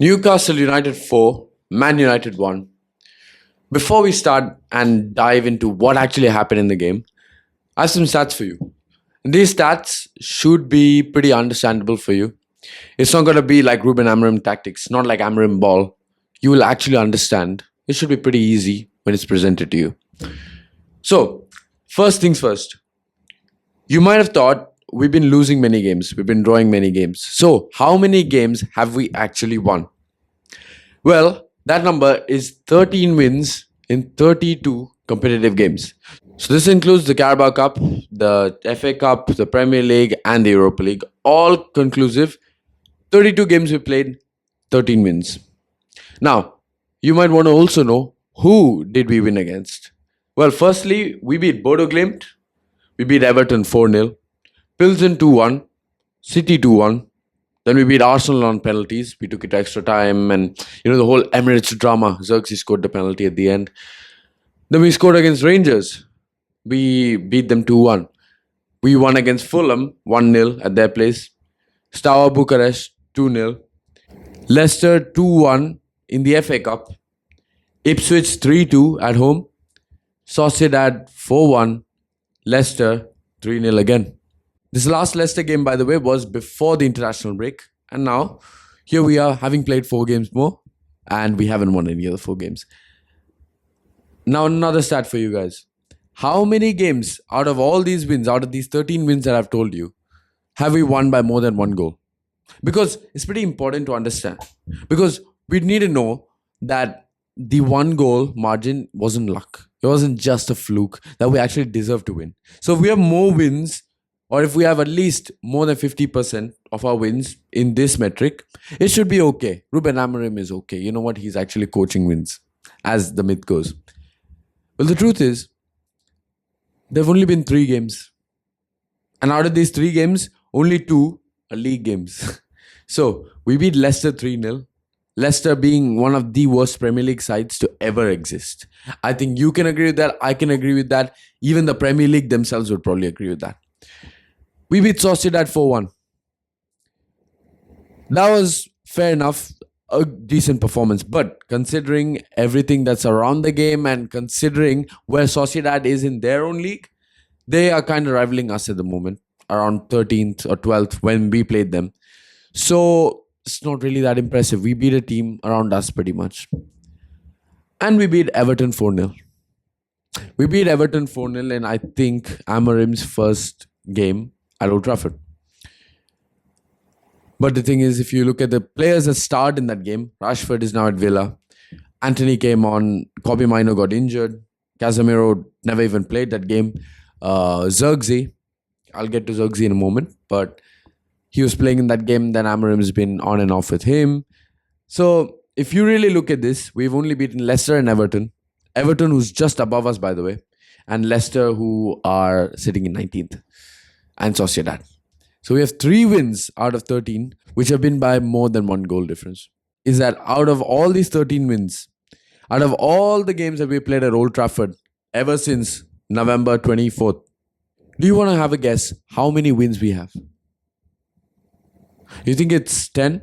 Newcastle United 4, Man United 1. Before we start and dive into what actually happened in the game, I have some stats for you. These stats should be pretty understandable for you. It's not going to be like Ruben Amorim tactics, not like Amorim ball. You will actually understand. It should be pretty easy when it's presented to you. So, first things first. You might have thought we've been losing many games, we've been drawing many games. So, how many games have we actually won? Well, that number is 13 wins in 32 competitive games. So this includes the Carabao Cup, the FA Cup, the Premier League, and the Europa League. All conclusive. 32 games we played, 13 wins. Now, you might want to also know who did we win against. Well, firstly, we beat Bodo Glimt, we beat Everton 4-0, Pilsen 2-1, City 2-1. Then we beat Arsenal on penalties. We took it to extra time and, the whole Emirates drama. Xerxes scored the penalty at the end. Then we scored against Rangers. We beat them 2-1. We won against Fulham 1-0 at their place. Steaua Bucharest 2-0. Leicester 2-1 in the FA Cup. Ipswich 3-2 at home. Sociedad 4-1. Leicester 3-0 again. This last Leicester game, by the way, was before the international break. And now, here we are, having played 4 games more. And we haven't won any of the 4 games. Now, another stat for you guys. How many games out of all these wins, out of these 13 wins that I've told you, have we won by more than 1 goal? Because it's pretty important to understand. Because we need to know that the 1 goal margin wasn't luck. It wasn't just a fluke, that we actually deserve to win. So if we have more wins, or if we have at least more than 50% of our wins in this metric, it should be okay. Ruben Amorim is okay. You know what? He's actually coaching wins, as the myth goes. Well, the truth is, there have only been 3 games. And out of these 3 games, only 2 are league games. So, we beat Leicester 3-0. Leicester being one of the worst Premier League sides to ever exist. I think you can agree with that. I can agree with that. Even the Premier League themselves would probably agree with that. We beat Sociedad 4-1. That was fair enough, a decent performance. But considering everything that's around the game and considering where Sociedad is in their own league, they are kind of rivaling us at the moment, around 13th or 12th when we played them. So it's not really that impressive. We beat a team around us pretty much. And we beat Everton 4-0. We beat Everton 4-0 in, I think, Amorim's first game at Old Trafford. But the thing is, if you look at the players that starred in that game, Rashford is now at Villa. Anthony came on. Kobe Mino got injured. Casemiro never even played that game. Xerxes, I'll get to Xerxes in a moment, but he was playing in that game. Then Amorim's been on and off with him. So if you really look at this, we've only beaten Leicester and Everton. Everton, who's just above us, by the way, and Leicester, who are sitting in 19th. And Sociedad. So we have 3 wins out of 13, which have been by more than 1 goal difference. Is that out of all these 13 wins, out of all the games that we played at Old Trafford ever since November 24th, do you want to have a guess how many wins we have? You think it's 10?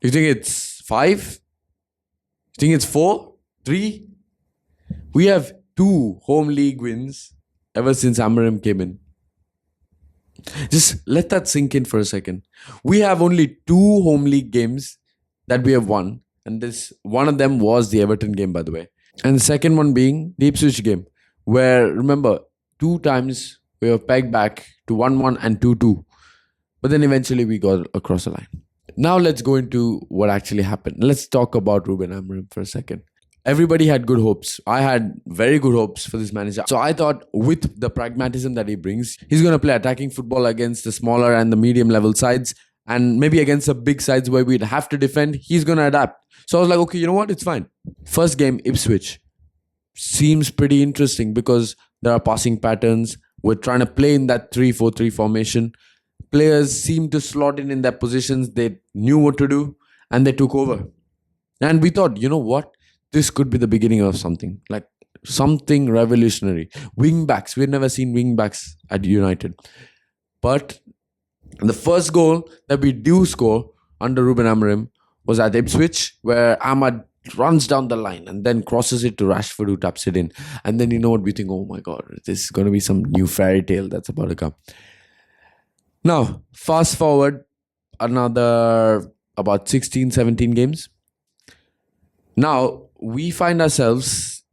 You think it's 5? You think it's 4? 3? We have 2 home league wins ever since Amorim came in. Just let that sink in for a second. We have only 2 home league games that we have won. And this one of them was the Everton game, by the way. And the second one being the Ipswich game. Where, remember, 2 times we were pegged back to 1-1 and 2-2. But then eventually we got across the line. Now let's go into what actually happened. Let's talk about Ruben Amorim for a second. Everybody had good hopes. I had very good hopes for this manager. So I thought with the pragmatism that he brings, he's going to play attacking football against the smaller and the medium level sides. And maybe against the big sides where we'd have to defend, he's going to adapt. So I was like, okay, you know what? It's fine. First game, Ipswich. Seems pretty interesting because there are passing patterns. We're trying to play in that 3-4-3 formation. Players seem to slot in their positions. They knew what to do and they took over. And we thought, you know what? This could be the beginning of something, like something revolutionary. Wing backs. We've never seen wing backs at United. But the first goal that we do score under Ruben Amorim was at Ipswich, where Ahmad runs down the line and then crosses it to Rashford, who taps it in. And then you know what we think, oh my God, this is going to be some new fairy tale that's about to come. Now, fast forward another about 16, 17 games. Now, we find ourselves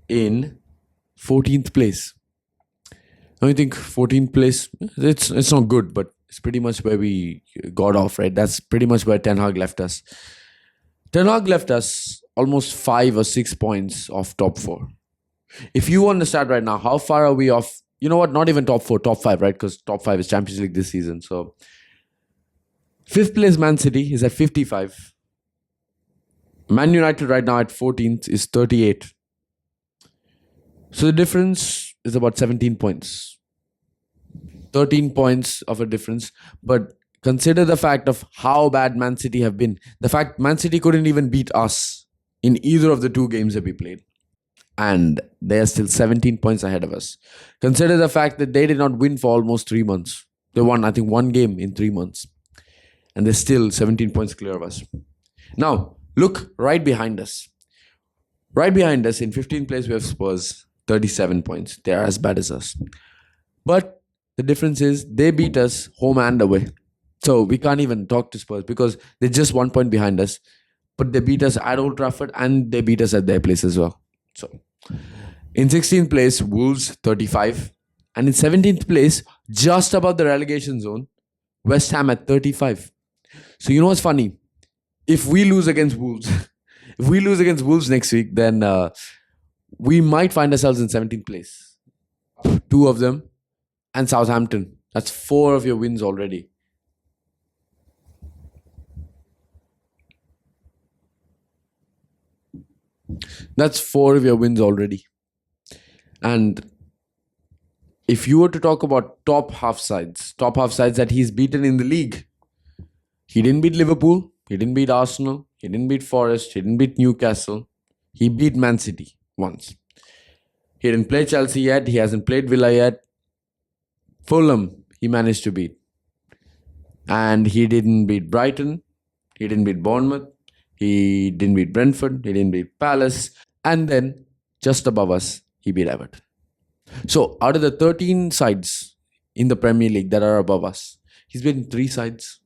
in 14th place. Now you think 14th place, it's not good, but it's pretty much where we got off, right? That's pretty much where Ten Hag left us. Ten Hag left us almost 5 or 6 points off top 4. If you understand right now, how far are we off? You know what? Not even top 4, top 5, right? Because top 5 is Champions League this season. So 5th place Man City is at 55. Man United right now at 14th is 38. So the difference is about 17 points. 13 points of a difference. But consider the fact of how bad Man City have been. The fact Man City couldn't even beat us in either of the 2 games that we played. And they are still 17 points ahead of us. Consider the fact that they did not win for almost 3 months. They won, I think, 1 game in 3 months. And they're still 17 points clear of us. Now, look right behind us. Right behind us in 15th place we have Spurs, 37 points. They are as bad as us. But the difference is they beat us home and away. So we can't even talk to Spurs because they're just 1 point behind us. But they beat us at Old Trafford and they beat us at their place as well. So in 16th place, Wolves, 35. And in 17th place, just above the relegation zone, West Ham at 35. So you know what's funny? If we lose against Wolves, next week, then we might find ourselves in 17th place. 2 of them. And Southampton. That's 4 of your wins already. That's 4 of your wins already. And if you were to talk about top half sides that he's beaten in the league, he didn't beat Liverpool, he didn't beat Arsenal, he didn't beat Forest, he didn't beat Newcastle. He beat Man City once. He didn't play Chelsea yet, he hasn't played Villa yet. Fulham, he managed to beat. And he didn't beat Brighton, he didn't beat Bournemouth, he didn't beat Brentford, he didn't beat Palace. And then, just above us, he beat Everton. So, out of the 13 sides in the Premier League that are above us, he's beaten 3 sides.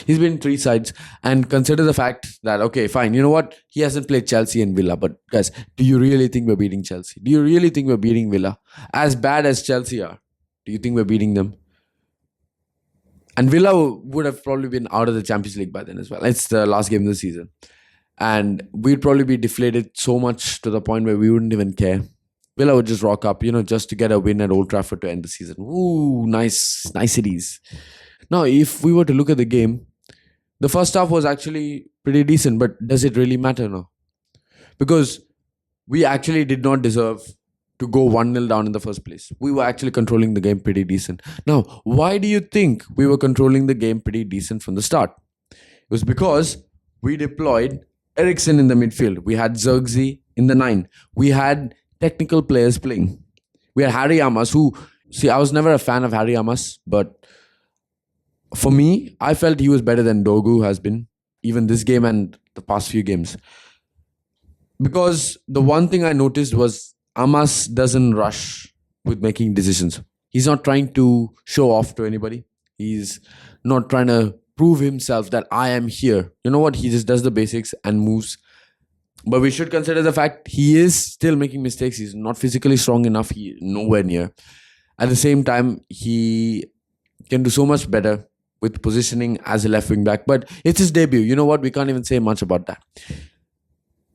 He's been 3 sides, and consider the fact that, okay, fine, you know what? He hasn't played Chelsea and Villa, but guys, do you really think we're beating Chelsea? Do you really think we're beating Villa? As bad as Chelsea are, do you think we're beating them? And Villa would have probably been out of the Champions League by then as well. It's the last game of the season. And we'd probably be deflated so much to the point where we wouldn't even care. Villa would just rock up, just to get a win at Old Trafford to end the season. Ooh, niceties. Now, if we were to look at the game, the first half was actually pretty decent, but does it really matter now? Because we actually did not deserve to go 1-0 down in the first place. We were actually controlling the game pretty decent. Now, why do you think we were controlling the game pretty decent from the start? It was because we deployed Eriksen in the midfield. We had Zirkzee in the 9. We had technical players playing. We had Harry Amas, who, I was never a fan of Harry Amas, but for me, I felt he was better than Dogu has been, even this game and the past few games. Because the one thing I noticed was Amas doesn't rush with making decisions. He's not trying to show off to anybody. He's not trying to prove himself that I am here. You know what? He just does the basics and moves. But we should consider the fact he is still making mistakes. He's not physically strong enough. He's nowhere near. At the same time, he can do so much better with positioning as a left wing back. But it's his debut. You know what? We can't even say much about that.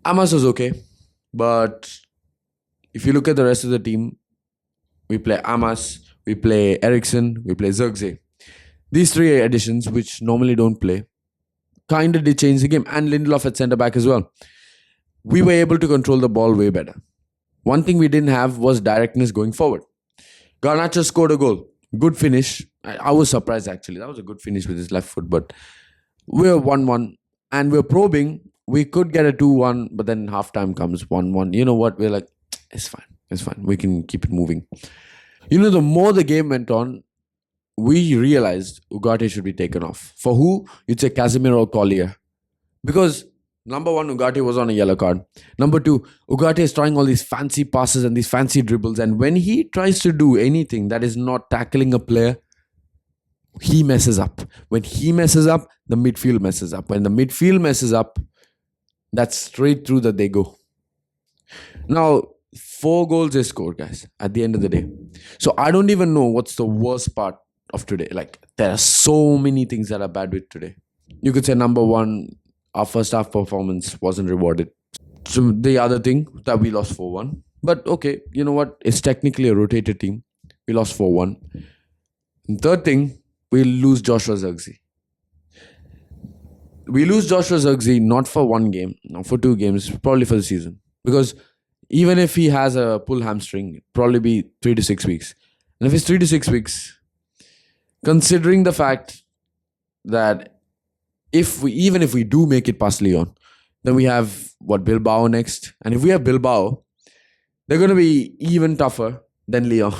Amas was okay. But if you look at the rest of the team, we play Amas, we play Eriksen, we play Zirkzee. These 3 additions, which normally don't play, kind of did change the game. And Lindelof at centre back as well. We were able to control the ball way better. One thing we didn't have was directness going forward. Garnacho scored a goal. Good finish. I was surprised actually. That was a good finish with his left foot. But we're 1-1 and we're probing. We could get a 2-1, but then halftime comes 1-1. You know what? We're like, it's fine. We can keep it moving. The more the game went on, we realized Ugarte should be taken off. For who? You'd say Casemiro or Collier. Because number one, Ugarte was on a yellow card. Number two, Ugarte is trying all these fancy passes and these fancy dribbles. And when he tries to do anything that is not tackling a player, he messes up. When he messes up, the midfield messes up. When the midfield messes up, that's straight through that they go. Now, 4 goals they scored, guys, at the end of the day. So I don't even know what's the worst part of today. Like, there are so many things that are bad with today. You could say number one, our first half performance wasn't rewarded. So the other thing that we lost 4-1. But okay, you know what? It's technically a rotated team. We lost 4-1. And third thing, we lose Joshua Zirkzee. We lose Joshua Zirkzee not for 1 game, not for 2 games, probably for the season. Because even if he has a pull hamstring, it'll probably be 3 to 6 weeks. And if it's 3 to 6 weeks, considering the fact that even if we do make it past Lyon, then we have Bilbao next. And if we have Bilbao, they're going to be even tougher than Lyon.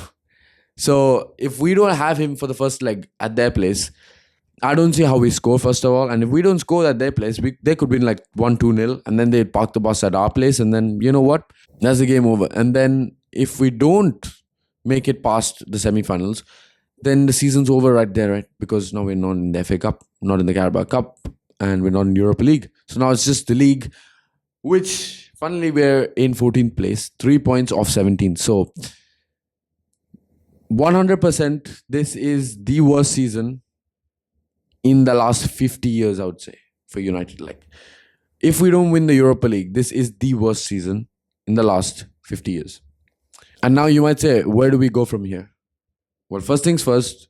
So if we don't have him for the first leg at their place, I don't see how we score, first of all. And if we don't score at their place, they could win like 1-2-0. And then they park the bus at our place. And then, you know what? That's the game over. And then if we don't make it past the semi-finals, then the season's over right there, right? Because now we're not in the FA Cup, not in the Carabao Cup, and we're not in Europa League. So now it's just the league, which, funnily, we're in 14th place, 3 points off 17. So 100%, this is the worst season in the last 50 years, I would say, for United. Like, if we don't win the Europa League, this is the worst season in the last 50 years. And now you might say, where do we go from here? Well, first things first,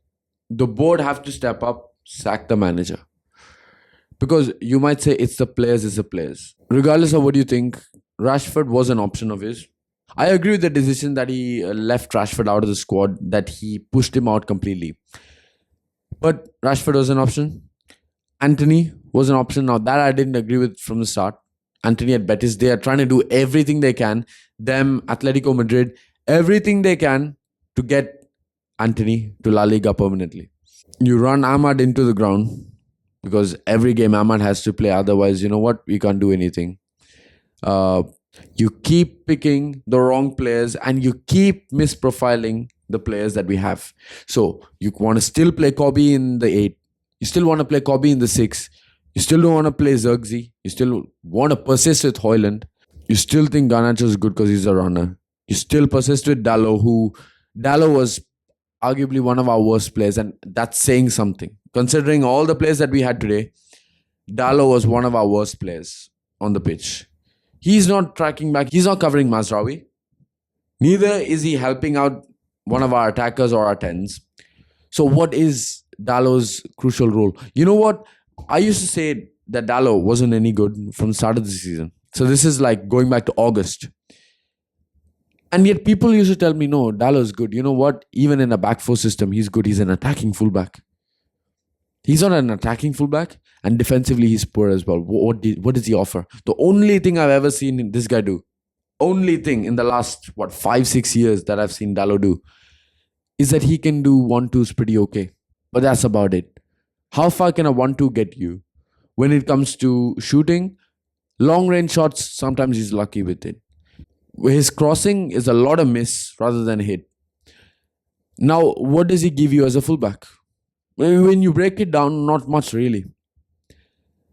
the board have to step up, sack the manager. Because you might say it's the players. Regardless of what you think, Rashford was an option of his. I agree with the decision that he left Rashford out of the squad, that he pushed him out completely. But Rashford was an option. Anthony was an option. Now, that I didn't agree with from the start. Anthony at Betis, they are trying to do everything they can. Them, Atletico Madrid, everything they can to get Anthony to La Liga permanently. You run Ahmad into the ground because every game Ahmad has to play. Otherwise, you know what? We can't do anything. You keep picking the wrong players and you keep misprofiling the players that we have. So you want to still play Kobe in the 8. You still want to play Kobe in the 6. You still don't want to play Zirkzee. You still want to persist with Højlund. You still think Garnacho is good because he's a runner. You still persist with Dalot was arguably one of our worst players, and that's saying something. Considering all the players that we had today, Dalot was one of our worst players on the pitch. He's not tracking back. He's not covering Mazraoui. Neither is he helping out one of our attackers or our 10s. So what is Dalot's crucial role? You know what? I used to say that Dalot wasn't any good from the start of the season. So this is like going back to August. And yet people used to tell me, no, Dalot is good. You know what? Even in a back 4 system, he's good. He's an attacking fullback. He's not an attacking fullback, and defensively he's poor as well. What does he offer? The only thing I've ever seen this guy do, only thing in the last 5-6 years that I've seen Dalot do, is that he can do 1-2s pretty okay. But that's about it. How far can a 1-2 get you? When it comes to shooting, long range shots, sometimes he's lucky with it. His crossing is a lot of miss rather than hit. Now, what does he give you as a fullback? When you break it down, not much really.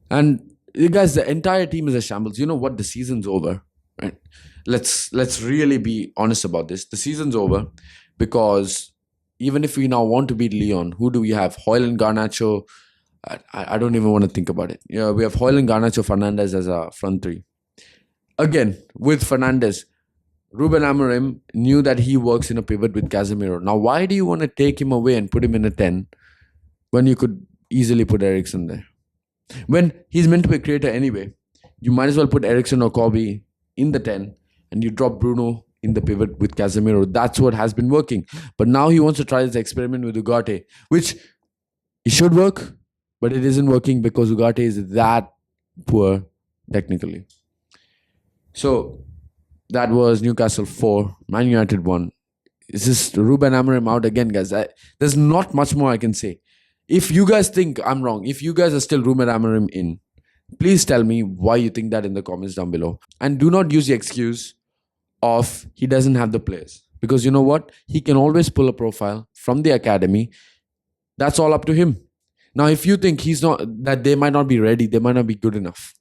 And guys, the entire team is a shambles. You know what? The season's over. Right? Let's really be honest about this. The season's over because even if we now want to beat Lyon, who do we have? Højlund, Garnacho. I don't even want to think about it. Yeah, we have Højlund, Garnacho, Fernandes as a front 3. Again, with Fernandes, Ruben Amorim knew that he works in a pivot with Casemiro. Now, why do you want to take him away and put him in a 10 when you could easily put Eriksen there? When he's meant to be a creator anyway, you might as well put Eriksen or Kobe in the 10 and you drop Bruno in the pivot with Casemiro. That's what has been working. But now he wants to try this experiment with Ugarte, which it should work, but it isn't working because Ugarte is that poor technically. So that was Newcastle 4, Man United 1. It's just Ruben Amorim out again, guys. There's not much more I can say. If you guys think I'm wrong, if you guys are still Ruben Amorim in, please tell me why you think that in the comments down below. And do not use the excuse of he doesn't have the players. Because you know what? He can always pull a profile from the academy. That's all up to him. Now, if you think that they might not be ready, they might not be good enough.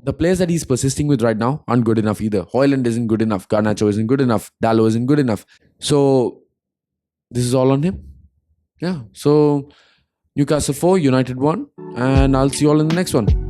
The players that he's persisting with right now aren't good enough either. Hoyland isn't good enough. Garnacho isn't good enough. Dalot isn't good enough. So, this is all on him. Yeah. So, Newcastle 4, United 1. And I'll see you all in the next one.